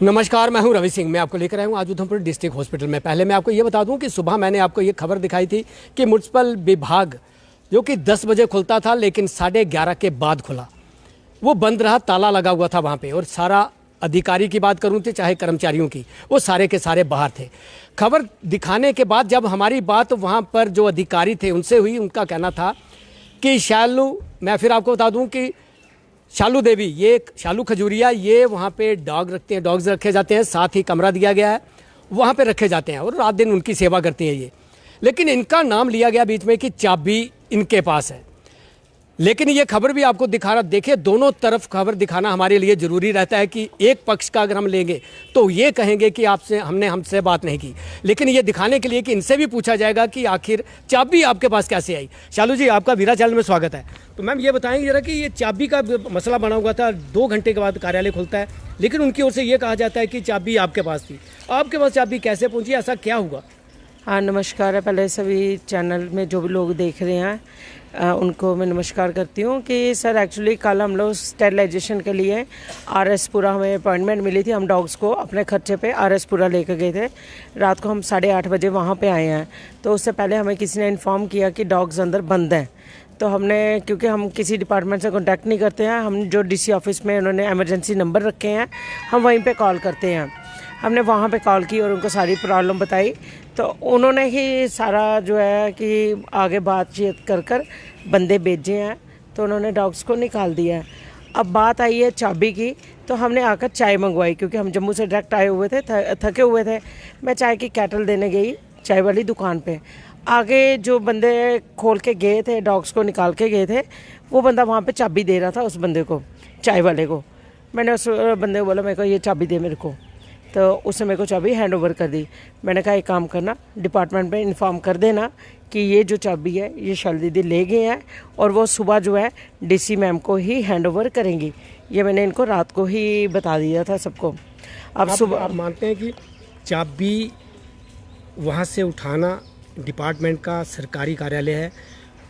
नमस्कार, मैं हूं रवि सिंह। मैं आपको लेकर आया हूं आज उधमपुर डिस्ट्रिक्ट हॉस्पिटल में। पहले मैं आपको ये बता दूं कि सुबह मैंने आपको ये खबर दिखाई थी कि म्युनिसिपल विभाग जो कि 10 बजे खुलता था लेकिन 11:30 के बाद खुला, वो बंद रहा, ताला लगा हुआ था वहाँ पे। और सारा अधिकारी की बात करूँ तो चाहे कर्मचारियों की, वो सारे के सारे बाहर थे। खबर दिखाने के बाद जब हमारी बात वहाँ पर जो अधिकारी थे उनसे हुई, उनका कहना था कि मैं फिर आपको बता दूँ कि शालू देवी, ये शालू खजूरिया, ये वहाँ पे डॉग्स रखे जाते हैं, साथ ही कमरा दिया गया है, वहाँ पे रखे जाते हैं और रात दिन उनकी सेवा करती हैं ये। लेकिन इनका नाम लिया गया बीच में कि चाबी इनके पास है। लेकिन ये खबर भी आपको दिखा रहा, देखिए दोनों तरफ खबर दिखाना हमारे लिए ज़रूरी रहता है कि एक पक्ष का अगर हम लेंगे तो ये कहेंगे कि हमसे बात नहीं की, लेकिन ये दिखाने के लिए कि इनसे भी पूछा जाएगा कि आखिर चाबी आपके पास कैसे आई। शालू जी, आपका वीरा चैनल में स्वागत है। तो मैम ये बताएंगे जरा कि ये चाबी का मसला बना हुआ था, 2 घंटे के बाद कार्यालय खुलता है, लेकिन उनकी ओर से ये कहा जाता है कि चाबी आपके पास थी। आपके पास चाबी कैसे पहुँची, ऐसा क्या हुआ? हाँ, नमस्कार है। पहले सभी चैनल में जो भी लोग देख रहे हैं उनको मैं नमस्कार करती हूँ कि सर एक्चुअली कल हम लोग स्टेरिलाइजेशन के लिए आरएस पुरा हमें अपॉइंटमेंट मिली थी। हम डॉग्स को अपने खर्चे पे आरएस पुरा लेकर गए थे। रात को हम 8:30 बजे वहाँ पे आए हैं। तो उससे पहले हमें किसी ने इन्फॉर्म किया कि डॉग्स अंदर बंद हैं। तो हमने, क्योंकि हम किसी डिपार्टमेंट से कांटेक्ट नहीं करते हैं, हम जो डीसी ऑफिस में उन्होंने इमरजेंसी नंबर रखे हैं, हम वहीं पे कॉल करते हैं। हमने वहाँ पे कॉल की और उनको सारी प्रॉब्लम बताई। तो उन्होंने ही सारा जो है कि आगे बातचीत कर बंदे भेजे हैं, तो उन्होंने डॉग्स को निकाल दिया है। अब बात आई है चाबी की, तो हमने आकर चाय मंगवाई, क्योंकि हम जम्मू से डायरेक्ट आए हुए थे, थके हुए थे। मैं चाय की केटल देने गई चाय वाली दुकान पे। आगे जो बंदे खोल के गए थे, डॉग्स को निकाल के गए थे, वो बंदा वहाँ पे चाबी दे रहा था उस बंदे को, चाय वाले को। मैंने उस बंदे को बोला, मेरे को ये चाबी दे मेरे को। तो उसने मेरे को चाबी हैंड ओवर कर दी। मैंने कहा एक काम करना, डिपार्टमेंट में इन्फॉर्म कर देना कि ये जो चाबी है ये शालू दीदी ले गए हैं और वो सुबह जो है डीसी मैम को ही हैंड ओवर करेंगी। ये मैंने इनको रात को ही बता दिया था सबको। अब सुबह आप मानते हैं कि चाबी वहाँ से उठाना डिपार्टमेंट का सरकारी कार्यालय है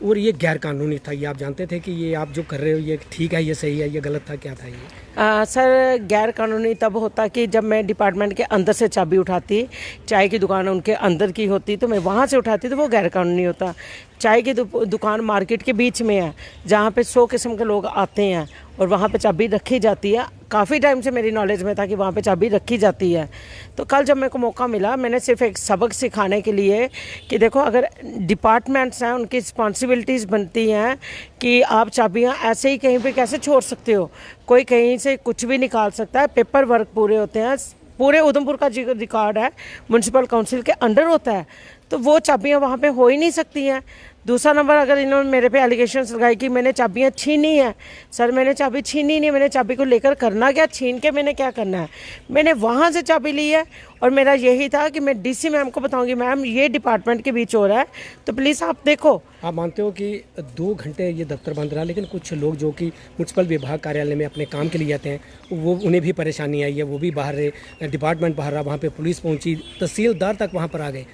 और ये गैर कानूनी था, ये आप जानते थे कि ये आप जो कर रहे हो ये ठीक है, ये सही है, ये गलत था, क्या था ये? सर, गैर कानूनी तब होता कि जब मैं डिपार्टमेंट के अंदर से चाबी उठाती, चाय की दुकान उनके अंदर की होती, तो मैं वहाँ से उठाती, तो वो गैर कानूनी होता। चाय की दुकान मार्केट के बीच में है, जहाँ पे 100 किस्म के लोग आते हैं और वहाँ पे चाबी रखी जाती है। काफ़ी टाइम से मेरी नॉलेज में था कि वहाँ पे चाबी रखी जाती है। तो कल जब मेरे को मौका मिला, मैंने सिर्फ एक सबक सिखाने के लिए कि देखो, अगर डिपार्टमेंट्स हैं उनकी रिस्पॉन्सिबिलिटीज़ बनती हैं कि आप चाबियाँ ऐसे ही कहीं पे कैसे छोड़ सकते हो। कोई कहीं से कुछ भी निकाल सकता है, पेपर वर्क पूरे होते हैं, पूरे उधमपुर का जो रिकॉर्ड है म्यूनसिपल काउंसिल के अंडर होता है, तो वो चाबियाँ वहाँ पे हो ही नहीं सकती हैं। दूसरा नंबर, अगर इन्होंने मेरे पे एलिगेशंस लगाई कि मैंने चाबियाँ छीनी है, सर मैंने चाबी छीनी नहीं। मैंने चाबी को लेकर करना क्या, छीन के मैंने क्या करना है? मैंने वहाँ से चाबी ली है और मेरा यही था कि मैं डीसी मैम को बताऊंगी, मैम ये डिपार्टमेंट के बीच हो रहा है, तो प्लीज़ आप देखो। आप मानते हो कि 2 घंटे ये दफ्तर बंद रहा, लेकिन कुछ लोग जो कि म्युनिसिपल विभाग कार्यालय में अपने काम के लिए आते हैं, वो उन्हें भी परेशानी आई है, वो भी बाहर रहे, डिपार्टमेंट बाहर रहा, वहाँ पे पुलिस पहुँची, तहसीलदार तक वहाँ पर आ गए।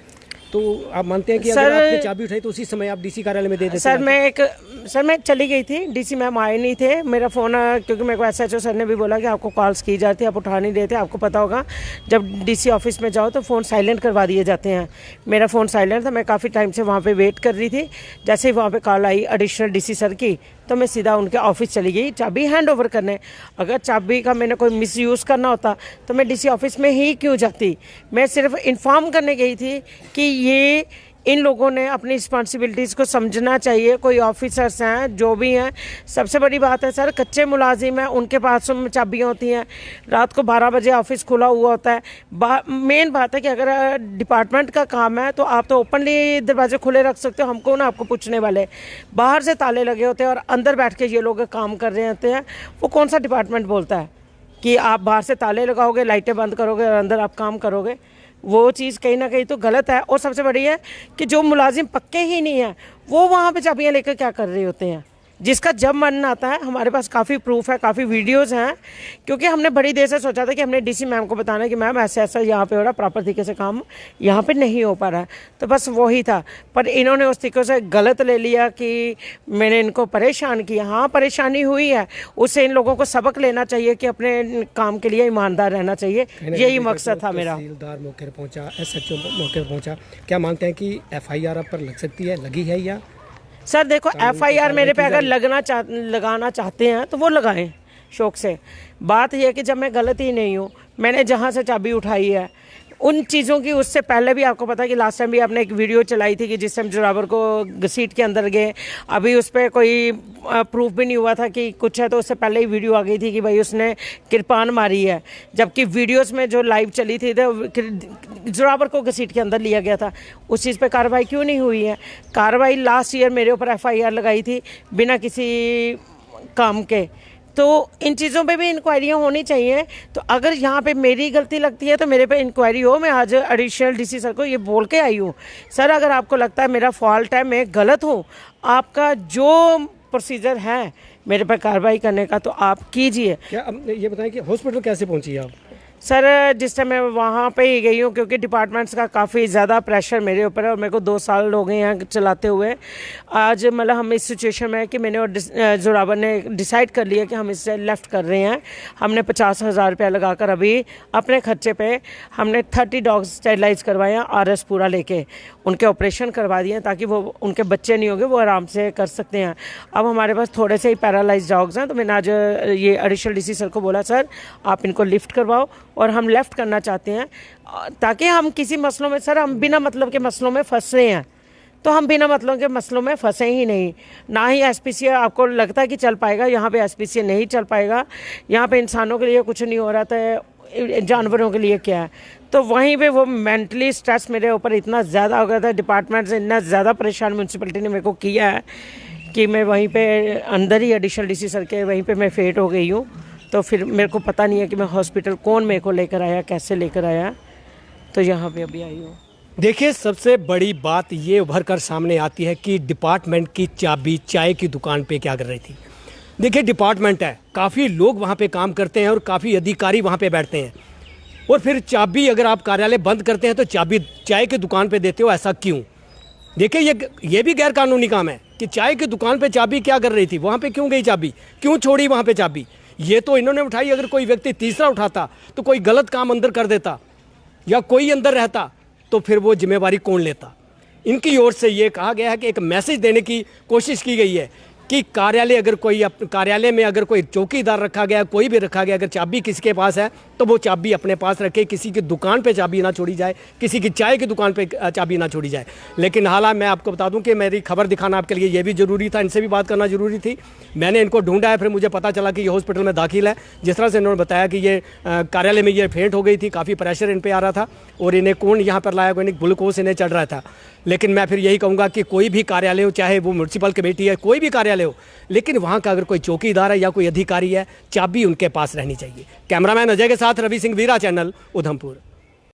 तो आप मानते हैं कि अगर आपने चाबी उठाई तो उसी समय आप डीसी कार्यालय में दे देते? सर मैं चली गई थी, डीसी मैम आए नहीं थे। मेरा फ़ोन, क्योंकि मेरे को एसएचओ सर ने भी बोला कि आपको कॉल्स की जाती है, आप उठा नहीं देते। आपको पता होगा जब डीसी ऑफिस में जाओ तो फ़ोन साइलेंट करवा दिए जाते हैं। मेरा फ़ोन साइलेंट था, मैं काफ़ी टाइम से वहाँ पे वेट कर रही थी। जैसे ही वहाँ पे कॉल आई एडिशनल डीसी सर की, तो मैं सीधा उनके ऑफिस चली गई चाबी हैंड ओवर करने। अगर चाबी का मैंने कोई मिसयूज़ करना होता तो मैं डीसी ऑफिस में ही क्यों जाती? मैं सिर्फ इन्फॉर्म करने गई थी कि ये इन लोगों ने अपनी रिस्पॉन्सिबिलिटीज़ को समझना चाहिए। कोई ऑफिसर्स हैं, जो भी हैं, सबसे बड़ी बात है सर, कच्चे मुलाजिम हैं, उनके पास में चाबियाँ होती हैं। रात को 12 बजे ऑफिस खुला हुआ होता है। मेन बात है कि अगर डिपार्टमेंट का काम है तो आप तो ओपनली दरवाजे खुले रख सकते हो, हमको ना आपको पूछने वाले। बाहर से ताले लगे होते हैं और अंदर बैठ के ये लोग काम कर रहे होते हैं। वो कौन सा डिपार्टमेंट बोलता है कि आप बाहर से ताले लगाओगे, लाइटें बंद करोगे और अंदर आप काम करोगे? वो चीज़ कहीं ना कहीं तो गलत है। और सबसे बड़ी है कि जो मुलाजिम पक्के ही नहीं है वो वहाँ पे चाबियाँ लेकर क्या कर रहे होते हैं? जिसका जब मन आता है, हमारे पास काफ़ी प्रूफ है, काफ़ी वीडियोस हैं, क्योंकि हमने बड़ी देर से सोचा था कि हमने डीसी मैम को बताना है कि मैम ऐसा ऐसा यहाँ पे हो रहा, प्रॉपर तरीके से काम यहाँ पे नहीं हो पा रहा है। तो बस वही था, पर इन्होंने उस तरीके से गलत ले लिया कि मैंने इनको परेशान किया। हाँ, परेशानी हुई है, उससे इन लोगों को सबक लेना चाहिए कि अपने काम के लिए ईमानदार रहना चाहिए। यही मकसद था मेरा। तहसीलदार मौके पर पहुंचा, SHO मौके पर पहुंचा, क्या मानते हैं कि FIR आप पर लग सकती है, लगी है या? सर देखो, FIR मेरे पे अगर लगाना चाहते हैं तो वो लगाएं शौक से। बात यह है कि जब मैं गलत ही नहीं हूँ, मैंने जहाँ से चाबी उठाई है उन चीज़ों की, उससे पहले भी आपको पता है कि लास्ट टाइम भी आपने एक वीडियो चलाई थी कि जिस टाइम जोरावर को घसीट के अंदर गए, अभी उस पर कोई प्रूफ भी नहीं हुआ था कि कुछ है, तो उससे पहले ही वीडियो आ गई थी कि भाई उसने कृपान मारी है, जबकि वीडियोस में जो लाइव चली थी तो जोरावर को घसीट के अंदर लिया गया था। उस चीज़ पे कार्रवाई क्यों नहीं हुई है? कार्रवाई लास्ट ईयर मेरे ऊपर FIR लगाई थी बिना किसी काम के। तो इन चीज़ों पे भी इंक्वायरियाँ होनी चाहिए। तो अगर यहाँ पे मेरी गलती लगती है तो मेरे पे इंक्वायरी हो। मैं आज एडिशनल डीसी सर को ये बोल के आई हूँ, सर अगर आपको लगता है मेरा फॉल्ट है, मैं गलत हूँ, आपका जो प्रोसीजर है मेरे पे कार्रवाई करने का तो आप कीजिए। क्या अब ये बताएं कि हॉस्पिटल कैसे पहुंची आप? सर जिस टाइम मैं वहाँ पे ही गई हूँ, क्योंकि डिपार्टमेंट्स का काफ़ी ज़्यादा प्रेशर मेरे ऊपर है और मेरे को 2 साल हो गए यहाँ चलाते हुए। आज मतलब हम इस सिचुएशन में है कि मैंने और जोरावर ने डिसाइड कर लिया कि हम इससे लेफ़्ट कर रहे हैं। हमने 50,000 रुपया लगाकर अभी अपने खर्चे पे हमने 30 डॉग्स स्टेरिलाइज करवाए हैं, RS पूरा लेके उनके ऑपरेशन करवा दिए हैं ताकि वो उनके बच्चे नहीं होंगे, वो आराम से कर सकते हैं। अब हमारे पास थोड़े से ही पैरालाइज डॉग्स हैं, तो मैंने आज ये एडिशनल डीसी सर को बोला, सर आप इनको लिफ्ट करवाओ और हम लेफ़्ट करना चाहते हैं, ताकि हम किसी मसलों में, सर हम बिना मतलब के मसलों में फंस रहे हैं, तो हम बिना मतलब के मसलों में फंसे ही नहीं। ना ही SPCA आपको लगता है कि चल पाएगा, यहाँ पे SPCA नहीं चल पाएगा। यहाँ पे इंसानों के लिए कुछ नहीं हो रहा था, जानवरों के लिए क्या है। तो वहीं पे वो मेंटली स्ट्रेस मेरे ऊपर इतना ज़्यादा हो गया था, डिपार्टमेंट से इतना ज़्यादा परेशान म्यूनसिपलिटी ने मेरे को किया है कि मैं वहीं पे अंदर ही एडिशनल डीसी सर के वहीं पे मैं फेट हो गई हूँ। तो फिर मेरे को पता नहीं है कि मैं हॉस्पिटल कौन मेरे को लेकर आया, कैसे लेकर आया, तो यहाँ पे अभी आई हूँ। देखिए, सबसे बड़ी बात ये उभर कर सामने आती है कि डिपार्टमेंट की चाबी चाय की दुकान पे क्या कर रही थी। देखिए, डिपार्टमेंट है, काफ़ी लोग वहाँ पे काम करते हैं और काफ़ी अधिकारी वहाँ पे बैठते हैं, और फिर चाबी अगर आप कार्यालय बंद करते हैं तो चाबी चाय की दुकान पे देते हो, ऐसा क्यों? देखिए, ये भी गैर कानूनी काम है कि चाय की दुकान पे चाबी क्या कर रही थी, वहाँ पे क्यों गई चाबी, क्यों छोड़ी वहाँ पे चाबी? ये तो इन्होंने उठाई। अगर कोई व्यक्ति तीसरा उठाता तो कोई गलत काम अंदर कर देता या कोई अंदर रहता तो फिर वो जिम्मेवारी कौन लेता? इनकी ओर से ये कहा गया है कि एक मैसेज देने की कोशिश की गई है कि कार्यालय अगर कोई कार्यालय में अगर कोई चौकीदार रखा गया, कोई भी रखा गया, अगर चाबी किसी के पास है तो वो चाबी अपने पास रखे, किसी की दुकान पे चाबी ना छोड़ी जाए, किसी की चाय की दुकान पे चाबी ना छोड़ी जाए। लेकिन हालांकि मैं आपको बता दूं कि मेरी खबर दिखाना आपके लिए ये भी ज़रूरी था, इनसे भी बात करना ज़रूरी थी। मैंने इनको ढूंढा है, फिर मुझे पता चला कि ये हॉस्पिटल में दाखिल है। जिस तरह से इन्होंने बताया कि ये कार्यालय में ये फेंट हो गई थी, काफ़ी प्रेशर इन पर आ रहा था और इन्हें कौन यहाँ पर लाया, कोई ग्लूकोज इन्हें चढ़ रहा था। लेकिन मैं फिर यही कहूँगा कि कोई भी कार्यालय हो, चाहे वो म्यूनसिपल कमेटी है, कोई भी कार्यालय हो, लेकिन वहाँ का अगर कोई चौकीदार है या कोई अधिकारी है, चाबी उनके पास रहनी चाहिए। कैमरामैन अजय के साथ रवि सिंह, वीरा चैनल, उधमपुर।